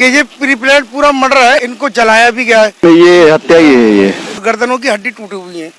कि ये pre plan पूरा मर्डर है, इनको जलाया भी गया है। तो ये हत्या ही है, ये गर्दनों की हड्डी टूटी हुई है।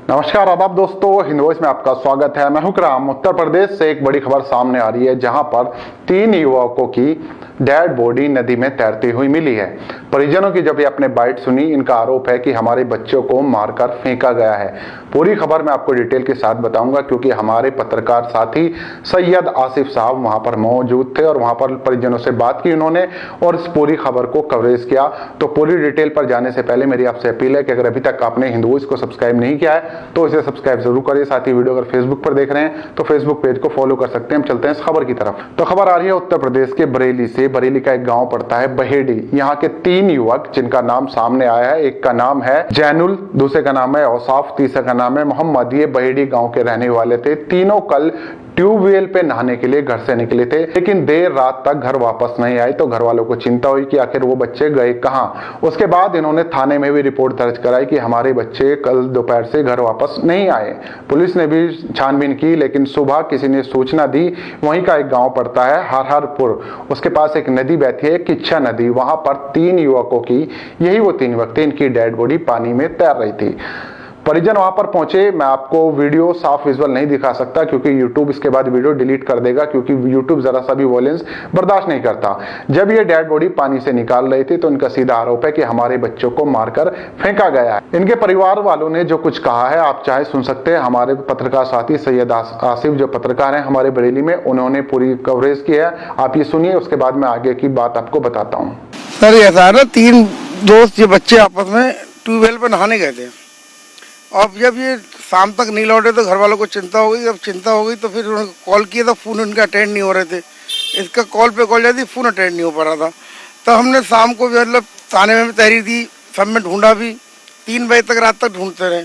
नमस्कार आदाब दोस्तों, हिंद वॉइस में आपका स्वागत है। मैं हूं राम। उत्तर प्रदेश से एक बड़ी खबर सामने आ रही है, जहां पर 3 युवकों की डेड बॉडी नदी में तैरती हुई मिली है। परिजनों की जब ये अपने बाइट सुनी, इनका आरोप है कि हमारे बच्चों को मारकर फेंका गया है। पूरी खबर मैं आपको डिटेल के साथ बताऊंगा, क्योंकि हमारे पत्रकार साथी सैयद आसिफ साहब वहां पर मौजूद थे और वहां पर परिजनों से बात की उन्होंने और इस पूरी खबर को कवरेज किया। तो पूरी डिटेल पर जाने से पहले मेरी आपसे अपील है कि अगर अभी तक आपने हिंद वॉइस को सब्सक्राइब नहीं किया है तो इसे सब्सक्राइब जरूर करिए। साथ ही वीडियो अगर फेसबुक पर देख रहे हैं तो फेसबुक पेज को फॉलो कर सकते हैं। हम चलते हैं इस खबर की तरफ। तो खबर आ रही है उत्तर प्रदेश के बरेली से। बरेली का एक गांव पड़ता है बहेड़ी। यहाँ के 3 युवक जिनका नाम सामने आया है, एक का नाम है जैनुल, दूसरे का नाम है औसाफ, तीसरे का नाम है मोहम्मद। ये बहेड़ी गांव के रहने वाले थे। तीनों कल ट्यूबवेल पे नहाने के लिए घर से निकले थे, लेकिन देर रात तक घर वापस नहीं आए। तो घर वालों को चिंता हुई कि आखिर वो बच्चे गए कहाँ। उसके बाद इन्होंने थाने में भी रिपोर्ट दर्ज कराई कि हमारे बच्चे कल दोपहर से घर वापस नहीं आए। पुलिस ने भी छानबीन की, लेकिन सुबह किसी ने सूचना दी। वहीं का एक गांव पड़ता है हरहरपुर, उसके पास एक नदी बहती है किच्छा नदी। वहां पर 3 युवकों की, यही वो 3 युवक थे, इनकी डेड बॉडी पानी में तैर रही थी। परिजन वहां पर पहुंचे। मैं आपको वीडियो साफ विजुअल नहीं दिखा सकता क्योंकि YouTube इसके बाद वीडियो डिलीट कर देगा, क्योंकि YouTube जरा सा भी वॉयलेंस बर्दाश्त नहीं करता। जब ये डेड बॉडी पानी से निकाल रही थी तो इनका सीधा आरोप है कि हमारे बच्चों को मारकर फेंका गया है। इनके परिवार वालों ने जो कुछ कहा है आप चाहे सुन सकते हैं। हमारे पत्रकार साथी सैयद आसिफ जो पत्रकार हैं हमारे बरेली में, उन्होंने पूरी कवरेज की है। आप ये सुनिए, उसके बाद मैं आगे की बात आपको बताता हूँ। सर ऐसा है ना, 3 दोस्त ये बच्चे आपस में ट्यूबवेल पर नहाने गए थे और जब ये शाम तक नहीं लौटे तो घर वालों को चिंता हो गई। जब चिंता हो गई तो फिर उन्होंने कॉल किया तो फ़ोन उनके अटेंड नहीं हो रहे थे। इसका कॉल पे कॉल जाती, फ़ोन अटेंड नहीं हो पा रहा था। तो हमने शाम को मतलब थाने में तहरीर दी, सब में ढूंढा भी। 3 बजे तक, रात तक ढूंढते रहे।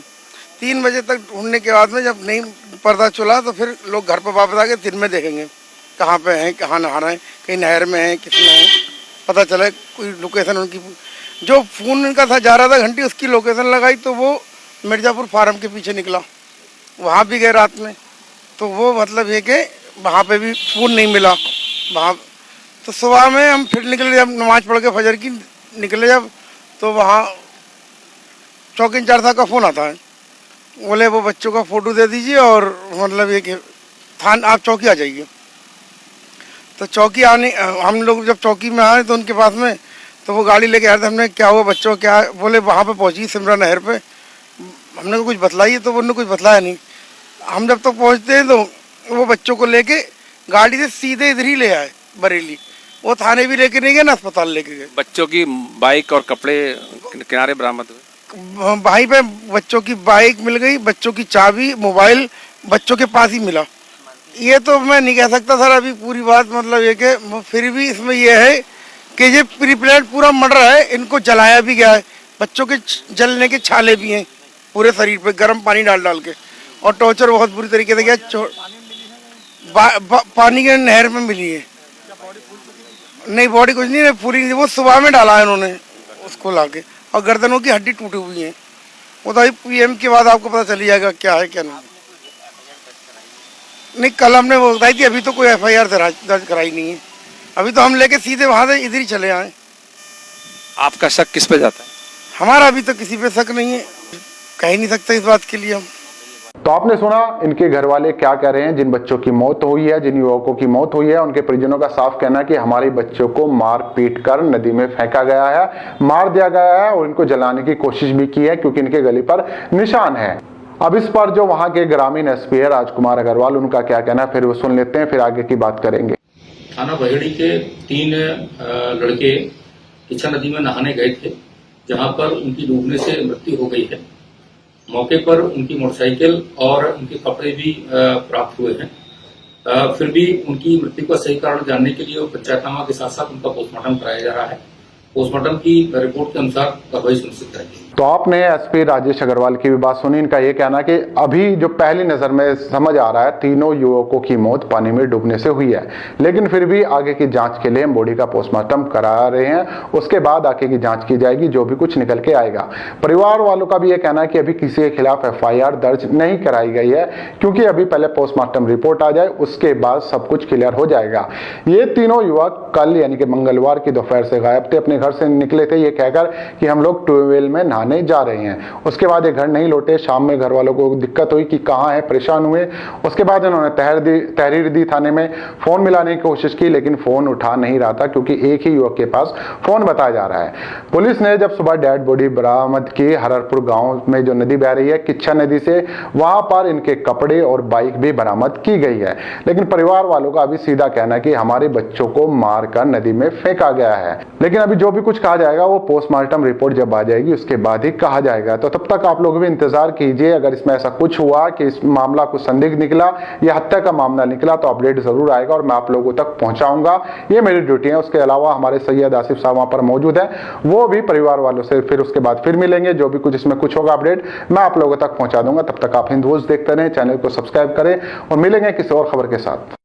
3 बजे तक ढूंढने के बाद में जब नहीं पता चला तो फिर लोग घर पर वापस आ गए। दिन में देखेंगे कहाँ पे हैं, कहाँ नहा रहे हैं, कहीं नहर में हैं, किस में हैं, पता चला कोई लोकेशन उनकी। जो फ़ोन उनका था जा रहा था घंटी, उसकी लोकेशन लगाई तो वो मिर्ज़ापुर फार्म के पीछे निकला। वहाँ भी गए रात में, तो वो मतलब ये कि वहाँ पे भी फ़ोन नहीं मिला वहाँ। तो सुबह में हम फिर निकले, जब नमाज़ पढ़ के फजर की निकले जब, तो वहाँ चौकी इंचार्ज साहब का फ़ोन आता है। बोले वो बच्चों का फ़ोटो दे दीजिए और मतलब ये कि आप चौकी आ जाइए। तो चौकी आने, हम लोग जब चौकी में आए तो उनके पास में, तो वो गाड़ी लेके आए थे। हमने क्या हुआ बच्चों, क्या बोले वहाँ पे पहुँची सिमरा नहर पे। हमने कुछ बतलाई तो उन्होंने कुछ बतलाया नहीं। हम जब तक पहुँचते हैं तो वो बच्चों को लेके गाड़ी से सीधे इधर ही ले आए बरेली। वो थाने भी लेके नहीं गए ना अस्पताल लेके गए। बच्चों की बाइक और कपड़े किनारे बरामद हुए। भाई पे बच्चों की बाइक मिल गई, बच्चों की चाबी, मोबाइल बच्चों के पास ही मिला। ये तो मैं नहीं कह सकता सर अभी पूरी बात, मतलब ये कि फिर भी इसमें यह है कि ये प्री प्लान पूरा मर्डर है। इनको जलाया भी गया है। बच्चों के जलने के छाले भी हैं पूरे शरीर पे, गर्म पानी डाल डाल के, और टॉर्चर बहुत बुरी तरीके से किया। पानी के नहर में मिली है। नहीं बॉडी कुछ नहीं, पूरी वो सुबह में डाला है उन्होंने उसको लाके, और गर्दनों की हड्डी टूटी हुई है। वो तो PM के बाद आपको पता चली जाएगा क्या है क्या नहीं। कल हमने वो बताई थी, अभी तो कोई FIR दर्ज कराई नहीं है। अभी तो हम लेके सीधे वहाँ से इधर ही चले आए। आपका शक किस पे जाता है? हमारा अभी तो किसी पे शक नहीं है, कह ही नहीं सकते इस बात के लिए हम। तो आपने सुना इनके घर वाले क्या कह रहे हैं। जिन बच्चों की मौत हुई है, जिन युवकों की मौत हुई है, उनके परिजनों का साफ कहना है कि हमारे बच्चों को मार पीट कर नदी में फेंका गया है, मार दिया गया है और इनको जलाने की कोशिश भी की है, क्योंकि इनके गले पर निशान है। अब इस पर जो वहां के ग्रामीण SP है राजकुमार अग्रवाल, उनका क्या कहना है फिर वो सुन लेते हैं, फिर आगे की बात करेंगे। थाना बहेड़ी के 3 लड़के किच्छा नदी में नहाने गए थे, जहां पर उनकी डूबने से मृत्यु हो गई है। मौके पर उनकी मोटरसाइकिल और उनके कपड़े भी प्राप्त हुए हैं। फिर भी उनकी मृत्यु का सही कारण जानने के लिए पंचायतनामा के साथ साथ उनका पोस्टमार्टम कराया जा रहा है। पोस्टमार्टम की रिपोर्ट के अनुसार कार्रवाई सुनिश्चित करेंगे। तो आपने एसपी राजेश अग्रवाल की भी बात सुनी। इनका ये कहना कि अभी जो पहली नजर में समझ आ रहा है तीनों युवकों की मौत पानी में डूबने से हुई है, लेकिन फिर भी आगे की जांच के लिए हम बॉडी का पोस्टमार्टम करा रहे हैं, उसके बाद आगे की जांच की जाएगी, जो भी कुछ निकल के आएगा। परिवार वालों का भी ये कहना है कि अभी किसी के खिलाफ FIR दर्ज नहीं कराई गई है, क्योंकि अभी पहले पोस्टमार्टम रिपोर्ट आ जाए, उसके बाद सब कुछ क्लियर हो जाएगा। ये तीनों युवक कल यानी कि मंगलवार की दोपहर से गायब थे, अपने घर से निकले थे ये कहकर कि हम लोग ट्यूबवेल में नहाने जा रहे हैं। उसके बाद ये घर नहीं लौटे। शाम में घर वालों को दिक्कत हुई कि कहाँ है, परेशान हुए। उसके बाद उन्होंने तहरीर दी थाने में, फोन मिलाने की कोशिश की, लेकिन फोन उठा नहीं रहा था, क्योंकि एक ही युवक के पास फोन बताया जा रहा है। पुलिस ने जब सुबह डेड बॉडी बरामद की हररपुर गांव में जो नदी बह रही है किच्छा नदी से, वहां पर इनके कपड़े और बाइक भी बरामद की गई है। लेकिन परिवार वालों का अभी सीधा कहना है कि हमारे बच्चों को मारकर नदी में फेंका गया है। लेकिन अभी जो भी कुछ कहा जाएगा वो पोस्टमार्टम रिपोर्ट जब आ जाएगी उसके बाद ही कहा जाएगा। तो तब तक आप लोग भी इंतजार कीजिए। अगर इसमें ऐसा कुछ हुआ कि इस मामला कुछ संदिग्ध निकला या हत्या का मामला निकला तो अपडेट जरूर आएगा और मैं आप लोगों तक पहुंचाऊंगा। ये मेरी ड्यूटी है। उसके अलावा हमारे सैयद आसिफ साहब वहां पर मौजूद है, वो भी परिवार वालों से फिर उसके बाद फिर मिलेंगे। जो भी कुछ इसमें कुछ होगा अपडेट मैं आप लोगों तक पहुंचा दूंगा। तब तक आप हिंदूज देखते रहें, चैनल को सब्सक्राइब करें और मिलेंगे किसी और खबर के साथ।